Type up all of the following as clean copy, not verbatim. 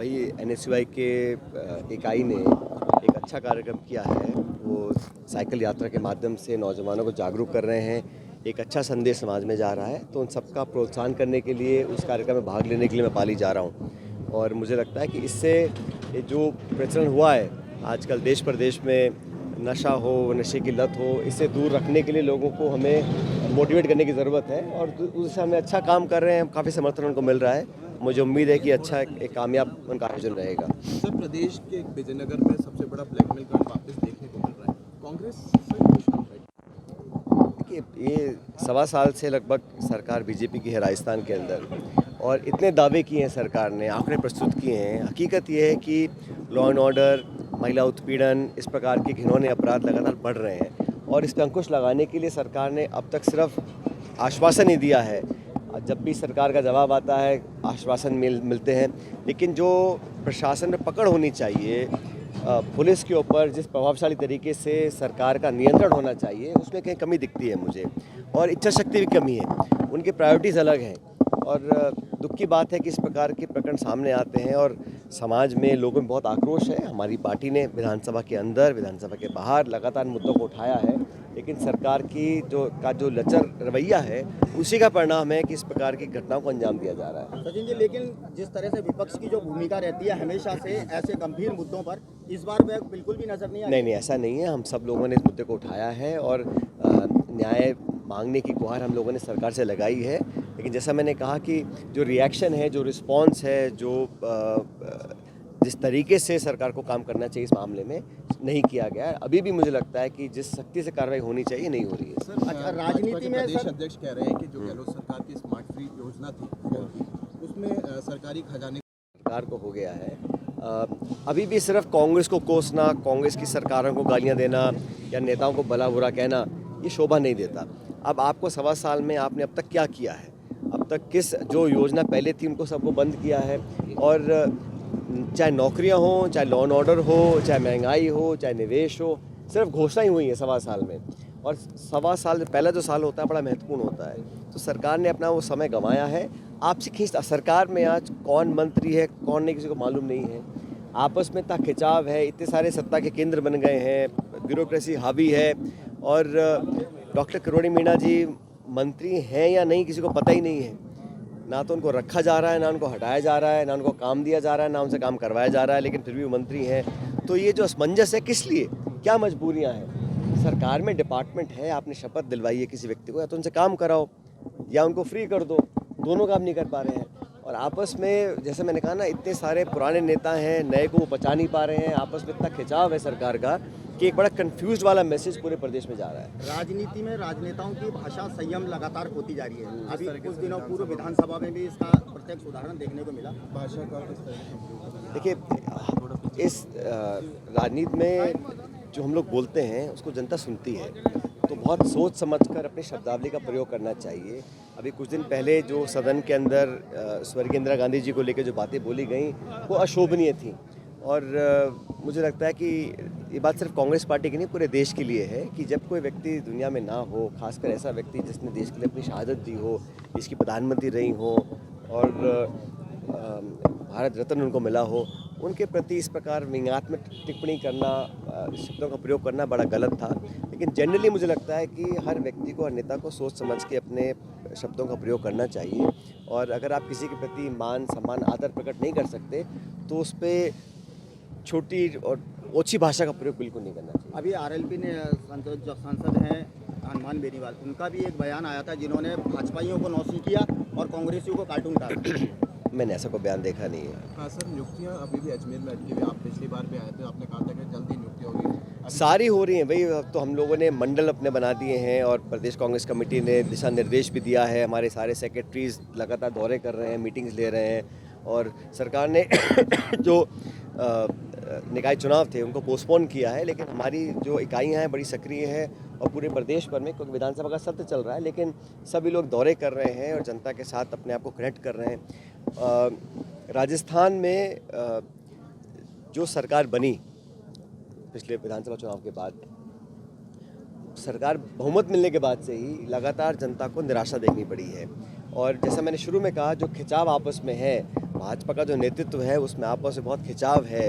भाई एनएसयूआई के इकाई ने एक अच्छा कार्यक्रम किया है। वो साइकिल यात्रा के माध्यम से नौजवानों को जागरूक कर रहे हैं। एक अच्छा संदेश समाज में जा रहा है, तो उन सबका प्रोत्साहन करने के लिए उस कार्यक्रम में भाग लेने के लिए मैं पाली जा रहा हूँ। और मुझे लगता है कि इससे ये जो प्रचलन हुआ है आजकल देश प्रदेश में, नशा हो, नशे की लत हो, इससे दूर रखने के लिए लोगों को हमें मोटिवेट करने की ज़रूरत है। और उस दिशा में अच्छा काम कर रहे हैं, काफ़ी समर्थन उनको मिल रहा है। मुझे उम्मीद है कि अच्छा एक कामयाब उनका आयोजन रहेगा। सर, प्रदेश के विजयनगर में सबसे बड़ा ब्लैकमेल कांड वापस देखने को मिल रहा है। कांग्रेस सर कुछ कर रही है? देखिए, ये 1.25 साल से लगभग सरकार बीजेपी की है राजस्थान के अंदर, और इतने दावे किए हैं सरकार ने, आंकड़े प्रस्तुत किए हैं। हकीकत ये है कि लॉ एंड ऑर्डर, महिला उत्पीड़न, इस प्रकार के घिनौने अपराध लगातार बढ़ रहे हैं। और इस पर अंकुश लगाने के लिए सरकार ने अब तक सिर्फ आश्वासन ही दिया है। जब भी सरकार का जवाब आता है आश्वासन मिलते हैं, लेकिन जो प्रशासन में पकड़ होनी चाहिए पुलिस के ऊपर, जिस प्रभावशाली तरीके से सरकार का नियंत्रण होना चाहिए, उसमें कहीं कमी दिखती है मुझे। और इच्छा शक्ति भी कमी है, उनकी प्रायोरिटीज़ अलग हैं। और दुख की बात है कि इस प्रकार के प्रकरण सामने आते हैं और समाज में लोगों में बहुत आक्रोश है। हमारी पार्टी ने विधानसभा के अंदर, विधानसभा के बाहर लगातार मुद्दों को उठाया है, लेकिन सरकार की जो लचर रवैया है, उसी का परिणाम है कि इस प्रकार की घटनाओं को अंजाम दिया जा रहा है। सचिन जी, लेकिन जिस तरह से विपक्ष की जो भूमिका रहती है हमेशा से ऐसे गंभीर मुद्दों पर, इस बार वह बिल्कुल भी नजर नहीं आई। नहीं, ऐसा नहीं है। हम सब लोगों ने इस मुद्दे को उठाया है और न्याय मांगने की गुहार हम लोगों ने सरकार से लगाई है। लेकिन जैसा मैंने कहा कि जो रिएक्शन है, जो रिस्पांस है, जिस तरीके से सरकार को काम करना चाहिए इस मामले में, नहीं किया गया है। अभी भी मुझे लगता है कि जिस सख्ती से कार्रवाई होनी चाहिए नहीं हो रही है। सर, राजनीति में प्रदेश अध्यक्ष कह रहे हैं कि जो गहलोत सरकार की स्मार्ट फ्री योजना थी उसमें सरकारी खजाने सरकार को हो गया है। अभी भी सिर्फ कांग्रेस को कोसना, कांग्रेस की सरकारों को गालियां देना या नेताओं को भला बुरा कहना, ये शोभा नहीं देता। अब आपको 1.25 साल में आपने अब तक क्या किया है, अब तक किस जो योजना पहले थी उनको सबको बंद किया है। और चाहे नौकरियां हो, चाहे लॉ एंड ऑर्डर हो, चाहे महंगाई हो, चाहे निवेश हो, सिर्फ घोषणा ही हुई है 1.25 साल में। और 1.25 साल पहला जो साल होता है बड़ा महत्वपूर्ण होता है, तो सरकार ने अपना वो समय गंवाया है। आपसे खींचता सरकार में आज कौन मंत्री है कौन नहीं, किसी को मालूम नहीं है। आपस में इतना खिंचाव है, इतने सारे सत्ता के केंद्र बन गए हैं, ब्यूरोक्रेसी हावी है। और डॉक्टर किरोड़ी मीणा जी मंत्री हैं या नहीं किसी को पता ही नहीं है। ना तो उनको रखा जा रहा है, ना उनको हटाया जा रहा है, ना उनको काम दिया जा रहा है, ना उनसे काम करवाया जा रहा है, लेकिन फिर भी वो मंत्री हैं। तो ये जो असमंजस है, किस लिए, क्या मजबूरियां हैं? सरकार में डिपार्टमेंट है, आपने शपथ दिलवाई है किसी व्यक्ति को, या तो उनसे काम कराओ या उनको फ्री कर दो। दोनों काम नहीं कर पा रहे हैं। और आपस में, जैसे मैंने कहा ना, इतने सारे पुराने नेता हैं, नए को वो बचा नहीं पा रहे हैं। आपस में इतना खिंचाव है सरकार का कि एक बड़ा कंफ्यूज वाला मैसेज पूरे प्रदेश में जा रहा है। राजनीति में राजनेताओं की भाषा संयम लगातार होती जा रही है। अभी कुछ दिनों पूर्व विधानसभा में भी इसका प्रत्यक्ष उदाहरण देखने को मिला। भाषा का किस तरह से? देखिए, इस राजनीति में जो हम लोग बोलते हैं उसको जनता सुनती है, तो बहुत सोच समझकर अपनी शब्दावली का प्रयोग करना चाहिए। अभी कुछ दिन पहले जो सदन के अंदर स्वर्गीय इंदिरा गांधी जी को लेकर जो बातें बोली गई, वो अशोभनीय थी। और मुझे लगता है कि ये बात सिर्फ कांग्रेस पार्टी की नहीं, पूरे देश के लिए है कि जब कोई व्यक्ति दुनिया में ना हो, खासकर ऐसा व्यक्ति जिसने देश के लिए अपनी शहादत दी हो, इसकी प्रधानमंत्री रही हो और भारत रत्न उनको मिला हो, उनके प्रति इस प्रकार व्यंग्यात्मक टिप्पणी करना, शब्दों का प्रयोग करना बड़ा गलत था। लेकिन जनरली मुझे लगता है कि हर व्यक्ति को, हर नेता को सोच समझ के अपने शब्दों का प्रयोग करना चाहिए। और अगर आप किसी के प्रति मान सम्मान आदर प्रकट नहीं कर सकते, तो उस पर छोटी और ओछी भाषा का प्रयोग बिल्कुल नहीं करना चाहिए। अभी आरएलपी ने जो सांसद हैं हनुमान बेनीवाल, उनका भी एक बयान आया था जिन्होंने भाजपाइयों को नौसिंह किया और कांग्रेसियों को कार्टून डाला। मैंने ऐसा कोई बयान देखा नहीं है। हाँ सर, नियुक्तियाँ अभी भी अजमेर में अटकी हुई। आप पिछली बार भी आए थे, आपने कहा था कि जल्दी नियुक्ति होगी। सारी हो रही हैं भाई। अब तो हम लोगों ने मंडल अपने बना दिए हैं और प्रदेश कांग्रेस कमेटी ने दिशा निर्देश भी दिया है। हमारे सारे सेक्रेटरीज लगातार दौरे कर रहे हैं, मीटिंग्स ले रहे हैं। और सरकार ने जो निकाय चुनाव थे उनको पोस्टपोन किया है, लेकिन हमारी जो इकाइयाँ हैं बड़ी सक्रिय है और पूरे प्रदेश भर में, क्योंकि विधानसभा का सत्र चल रहा है, लेकिन सभी लोग दौरे कर रहे हैं और जनता के साथ अपने आप को कनेक्ट कर रहे हैं। राजस्थान में जो सरकार बनी पिछले विधानसभा चुनाव के बाद, सरकार बहुमत मिलने के बाद से ही लगातार जनता को निराशा देखनी पड़ी है। और जैसा मैंने शुरू में कहा, जो खिंचाव आपस में है भाजपा का जो नेतृत्व है उसमें आपस में बहुत खिंचाव है।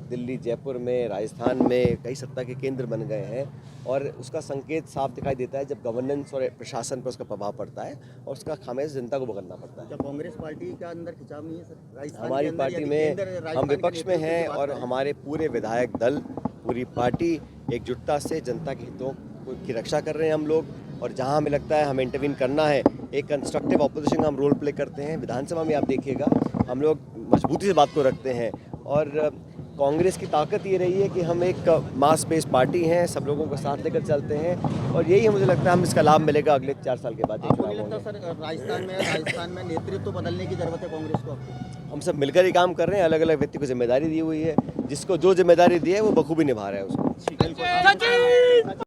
दिल्ली, जयपुर में, राजस्थान में कई सत्ता के केंद्र बन गए हैं और उसका संकेत साफ दिखाई देता है जब गवर्नेंस और प्रशासन पर उसका प्रभाव पड़ता है और उसका खामियाजा जनता को भुगतना पड़ता है। क्या कांग्रेस पार्टी के अंदर खिंचाव नहीं है सर? राजस्थान के हमारी अंदर पार्टी यदि में राजस्थान हम के विपक्ष में नेतृत्व की हैं बात और करें, हमारे पूरे विधायक दल, पूरी पार्टी एकजुटता से जनता के हितों की रक्षा कर रहे हैं हम लोग। और जहां हमें लगता है हमें इंटरवीन करना है, एक कंस्ट्रक्टिव ऑपोजिशन का हम रोल प्ले करते हैं। विधानसभा में आप देखिएगा हम लोग मजबूती से बात को रखते हैं और कांग्रेस की ताकत ये रही है कि हम एक मास बेस पार्टी हैं, सब लोगों को साथ लेकर चलते हैं और यही मुझे लगता है हम इसका लाभ मिलेगा अगले 4 साल के बाद। आपको नहीं लगता सर राजस्थान में नेतृत्व बदलने की जरूरत है कांग्रेस को? हम सब मिलकर ही काम कर रहे हैं, अलग अलग व्यक्ति को जिम्मेदारी दी हुई है, जिसको जो जिम्मेदारी दी है वो बखूबी निभा रहा है उसको। बिल्कुल।